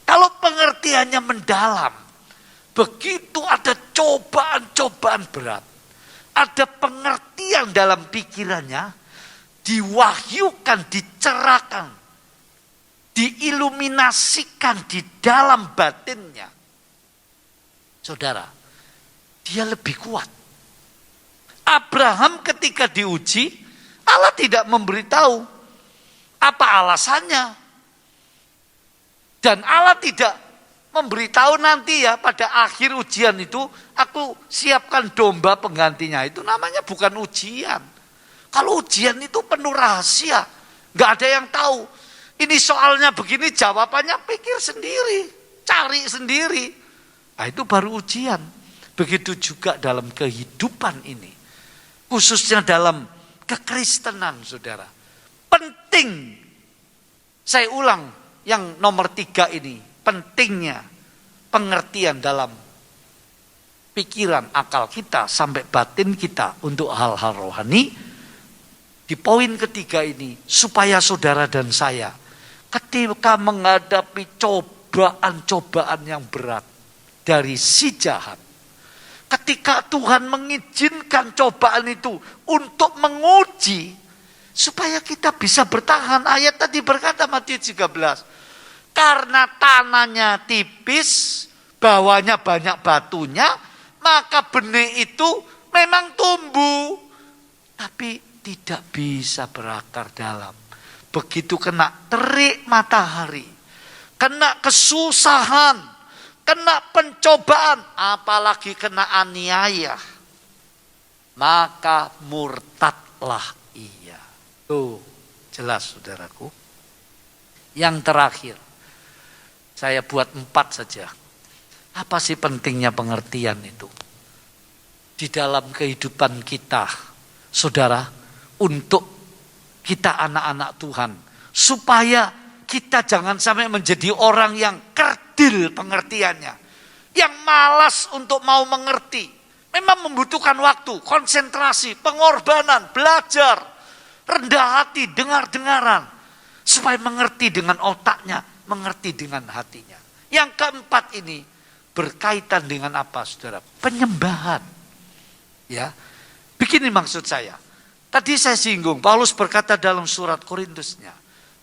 Kalau pengertiannya mendalam, begitu ada cobaan-cobaan berat, ada pengertian dalam pikirannya, diwahyukan, dicerahkan, diiluminasikan di dalam batinnya. Saudara, dia lebih kuat. Abraham ketika diuji, Allah tidak memberitahu apa alasannya. Dan Allah tidak memberitahu nanti ya pada akhir ujian itu, aku siapkan domba penggantinya. Itu namanya bukan ujian. Kalau ujian itu penuh rahasia. Gak ada yang tahu. Ini soalnya begini, jawabannya pikir sendiri. Cari sendiri. Nah, itu baru ujian. Begitu juga dalam kehidupan ini. Khususnya dalam kekristenan, saudara. Penting, saya ulang yang nomor 3 ini. pentingnya pengertian dalam pikiran, akal kita sampai batin kita untuk hal-hal rohani. Di poin ketiga ini, supaya saudara dan saya ketika menghadapi cobaan-cobaan yang berat dari si jahat, ketika Tuhan mengizinkan cobaan itu untuk menguji, supaya kita bisa bertahan. Ayat tadi berkata Matius 13, karena tanahnya tipis, bawahnya banyak batunya, maka benih itu memang tumbuh, tapi tidak bisa berakar dalam. Begitu kena terik matahari, kena kesusahan, kena pencobaan, apalagi kena aniaya, maka murtadlah ia. Tuh, jelas saudaraku. Yang terakhir, saya buat 4 saja. Apa sih pentingnya pengertian itu? Di dalam kehidupan kita, saudara, untuk kita anak-anak Tuhan. Supaya kita jangan sampai menjadi orang yang kerdil pengertiannya. Yang malas untuk mau mengerti. Memang membutuhkan waktu, konsentrasi, pengorbanan, belajar, rendah hati, dengar-dengaran. Supaya mengerti dengan otaknya, mengerti dengan hatinya. Yang keempat ini berkaitan dengan apa, saudara? Penyembahan. Ya, begini maksud saya. Tadi saya singgung, Paulus berkata dalam surat Korintusnya,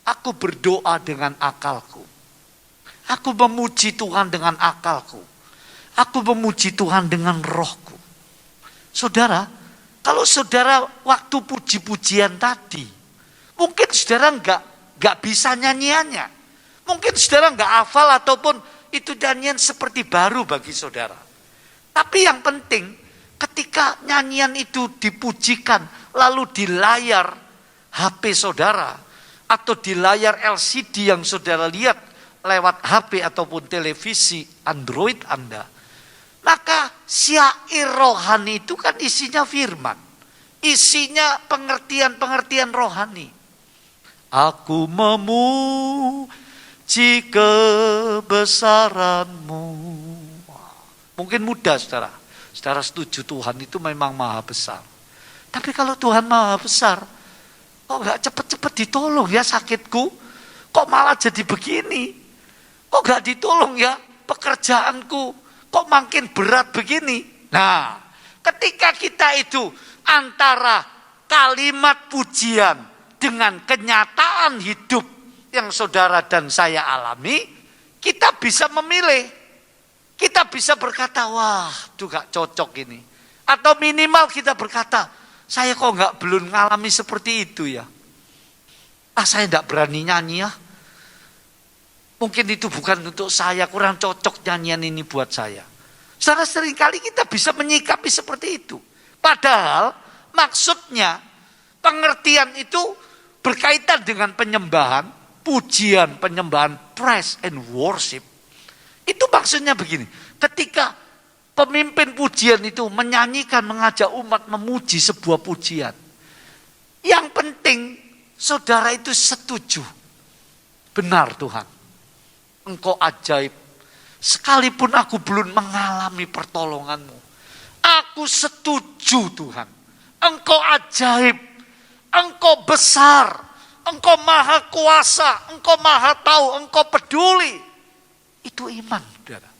aku berdoa dengan akalku. Aku memuji Tuhan dengan akalku. Aku memuji Tuhan dengan rohku. Saudara, kalau saudara waktu puji-pujian tadi, mungkin saudara enggak bisa nyanyiannya. Mungkin saudara enggak hafal ataupun itu nyanyian seperti baru bagi saudara. Tapi yang penting, ketika nyanyian itu dipujikan, lalu di layar HP saudara, atau di layar LCD yang saudara lihat lewat HP ataupun televisi Android Anda, maka syair rohani itu kan isinya firman, isinya pengertian-pengertian rohani. Aku memuji kebesaran-Mu. Mungkin mudah saudara. Saudara setuju Tuhan itu memang maha besar. Tapi kalau Tuhan maha besar, kok gak cepet-cepet ditolong ya sakitku? Kok malah jadi begini? Kok gak ditolong ya pekerjaanku? Kok makin berat begini? Nah, ketika kita itu antara kalimat pujian dengan kenyataan hidup yang saudara dan saya alami, kita bisa memilih. Kita bisa berkata, wah itu gak cocok ini. Atau minimal kita berkata, saya kok belum ngalami seperti itu ya. Saya gak berani nyanyi ya. Mungkin itu bukan untuk saya, kurang cocok nyanyian ini buat saya. Saudara, seringkali kita bisa menyikapi seperti itu. Padahal maksudnya pengertian itu berkaitan dengan penyembahan, pujian, penyembahan, praise and worship. Itu maksudnya begini, ketika pemimpin pujian itu menyanyikan, mengajak umat memuji sebuah pujian. Yang penting saudara itu setuju. Benar Tuhan, Engkau ajaib. Sekalipun aku belum mengalami pertolongan-Mu, aku setuju Tuhan. Engkau ajaib, Engkau besar, Engkau maha kuasa, Engkau maha tahu, Engkau peduli. Itu iman, saudara.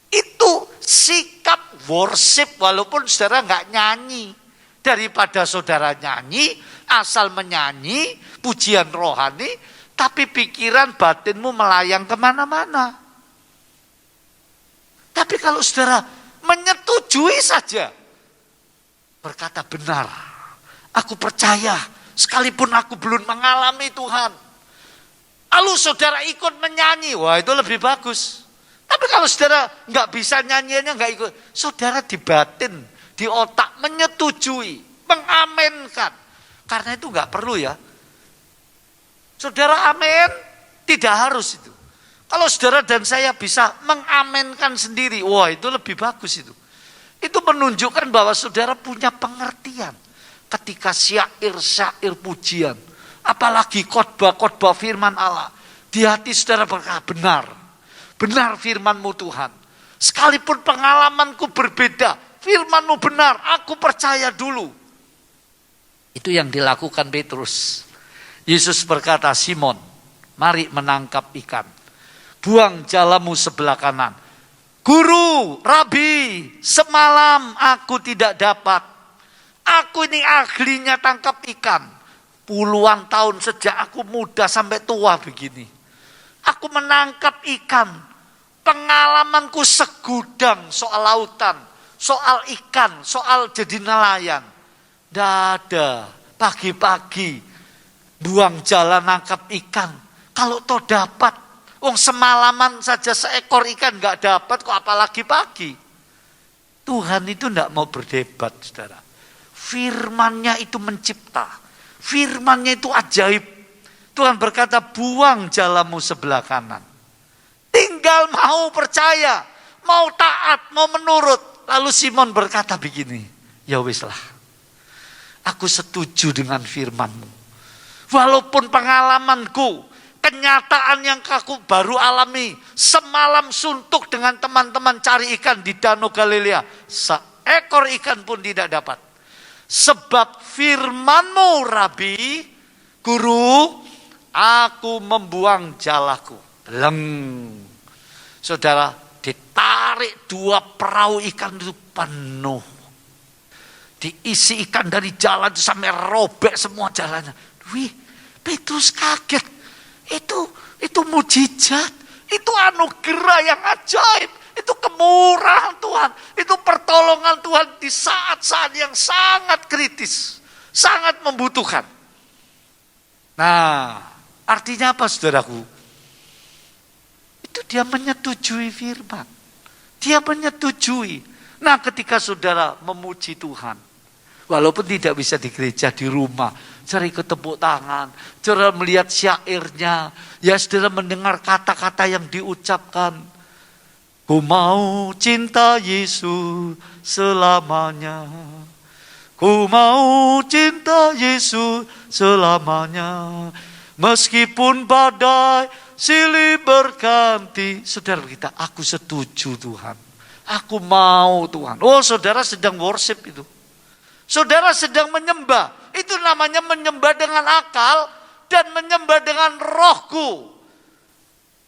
Itu sikap worship, walaupun saudara nggak nyanyi. Daripada saudara nyanyi, asal menyanyi, pujian rohani, tapi pikiran batinmu melayang kemana-mana. Tapi kalau saudara menyetujui saja, berkata benar, aku percaya, sekalipun aku belum mengalami Tuhan. Lalu saudara ikut menyanyi, wah itu lebih bagus. Tapi kalau saudara nggak bisa nyanyiannya, nggak ikut, saudara di batin, di otak menyetujui, mengamenkan. Karena itu nggak perlu ya. Saudara amin, tidak harus itu. Kalau saudara dan saya bisa mengamenkan sendiri, wah itu lebih bagus itu. Itu menunjukkan bahwa saudara punya pengertian. Ketika syair-syair pujian, apalagi khotbah-khotbah firman Allah, di hati saudara berkata benar. benar firman-Mu Tuhan. Sekalipun pengalamanku berbeda, firman-Mu benar, aku percaya dulu. Itu yang dilakukan Petrus. Yesus berkata, Simon, mari menangkap ikan. Buang jalamu sebelah kanan. Guru, Rabi, semalam aku tidak dapat. Aku ini ahlinya tangkap ikan. Puluhan tahun sejak aku muda sampai tua begini. Aku menangkap ikan. Pengalamanku segudang soal lautan, soal ikan, soal jadi nelayan. Dada, pagi-pagi buang jalan nangkap ikan. Kalau toh dapat, wong semalaman saja seekor ikan nggak dapat, kok apalagi pagi. Tuhan itu nggak mau berdebat, saudara. Firman-Nya itu mencipta, firman-Nya itu ajaib. Tuhan berkata, buang jalamu sebelah kanan. Tinggal mau percaya, mau taat, mau menurut. Lalu Simon berkata begini, ya wis lah. Aku setuju dengan firman-Mu. Walaupun pengalamanku, kenyataan yang aku baru alami, semalam suntuk dengan teman-teman cari ikan di Danau Galilea, seekor ikan pun tidak dapat. Sebab firman-Mu, Rabi, Guru, aku membuang jalaku. Beleng. Saudara, ditarik 2 perahu ikan itu penuh. Diisi ikan dari jalan itu sampai robek semua jalannya. Wih, Petrus kaget. Itu mujizat. Itu anugerah yang ajaib. Itu kemurahan Tuhan. Itu pertolongan Tuhan di saat-saat yang sangat kritis. Sangat membutuhkan. Nah, artinya apa saudaraku? Itu dia menyetujui firman. Dia menyetujui. Nah, ketika saudara memuji Tuhan, walaupun tidak bisa di gereja, di rumah, cari ke tepuk tangan, saudara melihat syairnya, ya saudara mendengar kata-kata yang diucapkan. Ku mau cinta Yesus selamanya. Ku mau cinta Yesus selamanya. Meskipun badai silih berganti. Saudara kita, aku setuju Tuhan. Aku mau Tuhan. Oh, saudara sedang worship itu. Saudara sedang menyembah. Itu namanya menyembah dengan akal dan menyembah dengan rohku.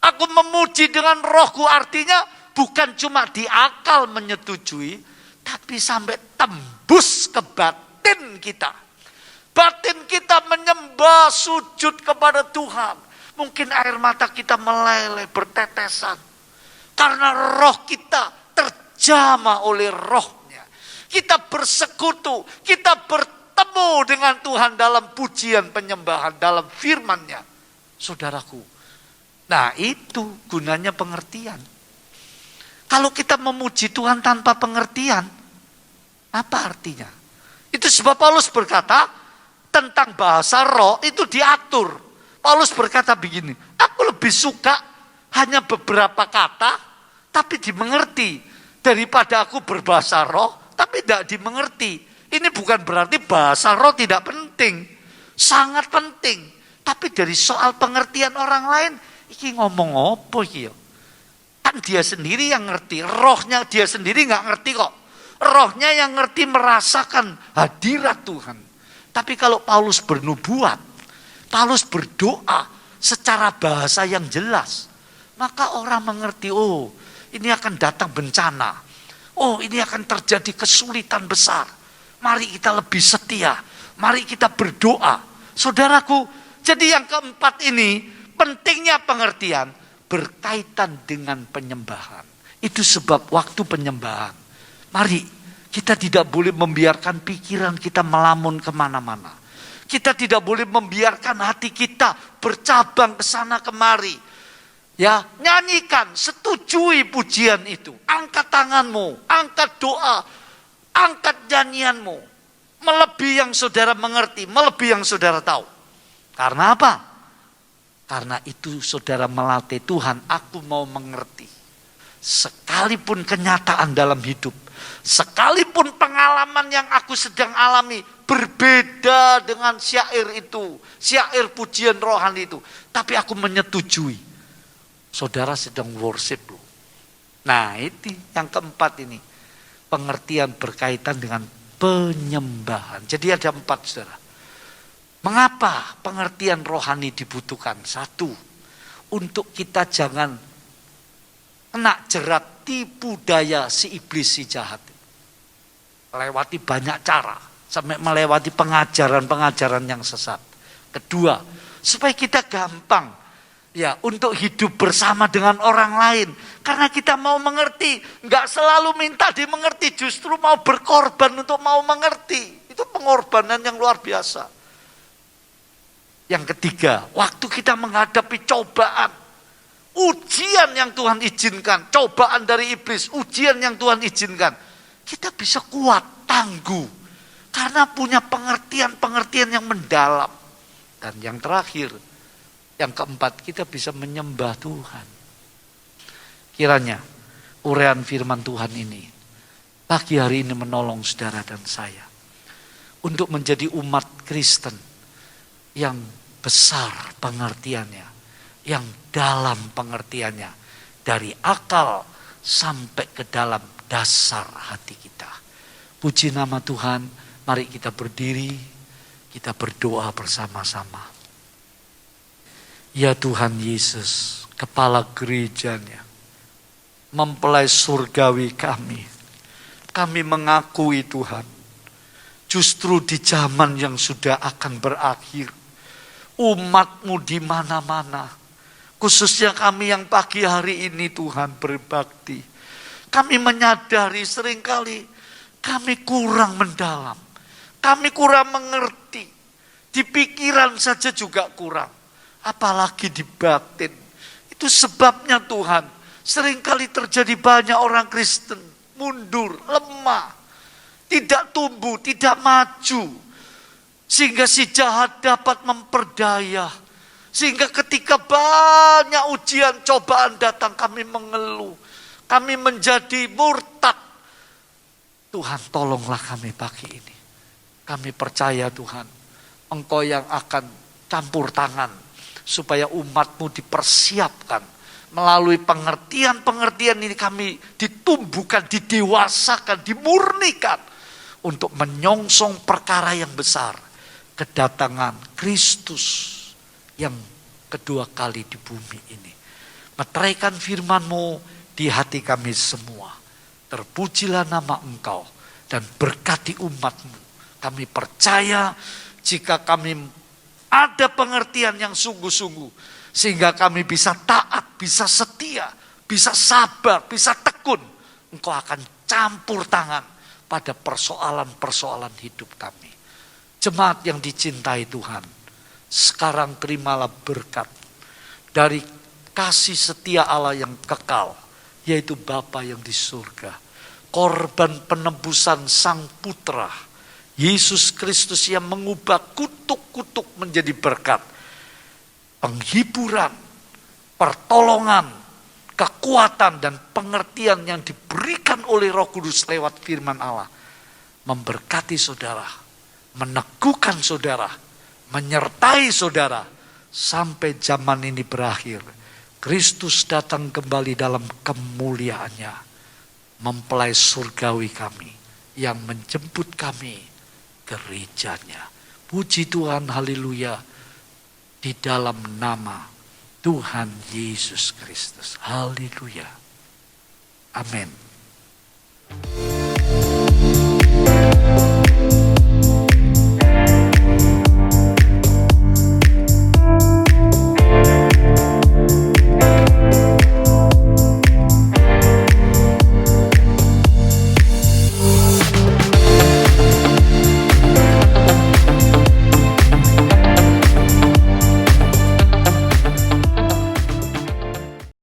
Aku memuji dengan rohku, artinya bukan cuma di akal menyetujui, tapi sampai tembus ke batin kita. Batin kita menyembah, sujud kepada Tuhan. Mungkin air mata kita meleleh, bertetesan. Karena roh kita terjamah oleh rohnya. Kita bersekutu, kita bertemu dengan Tuhan dalam pujian penyembahan, dalam firman-Nya. Saudaraku, nah itu gunanya pengertian. Kalau kita memuji Tuhan tanpa pengertian, apa artinya? Itu sebab Paulus berkata, tentang bahasa roh itu diatur. Paulus berkata begini, aku lebih suka hanya beberapa kata, tapi dimengerti. Daripada aku berbahasa roh, tapi tidak dimengerti. Ini bukan berarti bahasa roh tidak penting. Sangat penting. Tapi dari soal pengertian orang lain, ini ngomong apa iki ya? Kan dia sendiri yang ngerti. Rohnya dia sendiri nggak ngerti kok. Rohnya yang ngerti merasakan hadirat Tuhan. Tapi kalau Paulus bernubuat, Paulus berdoa secara bahasa yang jelas, maka orang mengerti, oh, ini akan datang bencana. Oh, ini akan terjadi kesulitan besar. Mari kita lebih setia. Mari kita berdoa. Saudaraku, jadi yang keempat ini, pentingnya pengertian berkaitan dengan penyembahan. Itu sebab waktu penyembahan, mari kita tidak boleh membiarkan pikiran kita melamun kemana-mana. Kita tidak boleh membiarkan hati kita bercabang ke sana kemari. Ya, nyanyikan, setujui pujian itu. Angkat tanganmu, angkat doa, angkat nyanyianmu. Melebihi yang saudara mengerti, melebihi yang saudara tahu. Karena apa? Karena itu saudara melatih Tuhan, aku mau mengerti. Sekalipun kenyataan dalam hidup, sekalipun pengalaman yang aku sedang alami berbeda dengan syair itu, syair pujian rohani itu, tapi aku menyetujui. Saudara sedang worship loh. Nah itu yang keempat ini. Pengertian berkaitan dengan penyembahan. Jadi ada 4 saudara. Mengapa pengertian rohani dibutuhkan? 1, untuk kita jangan kena jerat tipu daya si iblis, si jahat. Melewati banyak cara. Sampai melewati pengajaran-pengajaran yang sesat. Kedua, supaya kita gampang ya untuk hidup bersama dengan orang lain. Karena kita mau mengerti. Enggak selalu minta dimengerti. Justru mau berkorban untuk mau mengerti. Itu pengorbanan yang luar biasa. Yang ketiga, waktu kita menghadapi cobaan. Ujian yang Tuhan izinkan. Cobaan dari iblis. Ujian yang Tuhan izinkan. Kita bisa kuat, tangguh. Karena punya pengertian-pengertian yang mendalam. Dan yang terakhir, yang keempat, kita bisa menyembah Tuhan. Kiranya uraian firman Tuhan ini pagi hari ini menolong saudara dan saya untuk menjadi umat Kristen yang besar pengertiannya, yang dalam pengertiannya, dari akal sampai ke dalam dasar hati kita. Puji nama Tuhan, mari kita berdiri, kita berdoa bersama-sama. Ya Tuhan Yesus, kepala gerejanya, mempelai surgawi kami mengakui Tuhan, justru di zaman yang sudah akan berakhir, umat-Mu di mana-mana, khususnya kami yang pagi hari ini Tuhan berbakti, kami menyadari seringkali kami kurang mendalam, kami kurang mengerti, di pikiran saja juga kurang. Apalagi di batin. Itu sebabnya Tuhan, seringkali terjadi banyak orang Kristen mundur, lemah, tidak tumbuh, tidak maju. Sehingga si jahat dapat memperdaya. Sehingga ketika banyak ujian, cobaan datang, kami mengeluh. Kami menjadi murtad. Tuhan tolonglah kami pagi ini. Kami percaya Tuhan, Engkau yang akan campur tangan supaya umat-Mu dipersiapkan. Melalui pengertian-pengertian ini kami ditumbuhkan, didewasakan, dimurnikan. Untuk menyongsong perkara yang besar. Kedatangan Kristus yang kedua kali di bumi ini. Meteraikan firman-Mu di hati kami semua. Terpujilah nama Engkau dan berkati umat-Mu. Kami percaya jika kami ada pengertian yang sungguh-sungguh. Sehingga kami bisa taat, bisa setia, bisa sabar, bisa tekun. Engkau akan campur tangan pada persoalan-persoalan hidup kami. Jemaat yang dicintai Tuhan, sekarang terimalah berkat dari kasih setia Allah yang kekal, yaitu Bapa yang di surga. Korban penebusan Sang Putra, Yesus Kristus yang mengubah kutuk-kutuk menjadi berkat. Penghiburan, pertolongan, kekuatan dan pengertian yang diberikan oleh Roh Kudus lewat firman Allah. Memberkati saudara, meneguhkan saudara, menyertai saudara. Sampai zaman ini berakhir. Kristus datang kembali dalam kemuliaannya. Mempelai surgawi kami yang menjemput kami gerejanya. Puji Tuhan, haleluya, di dalam nama Tuhan Yesus Kristus. Haleluya. Amin.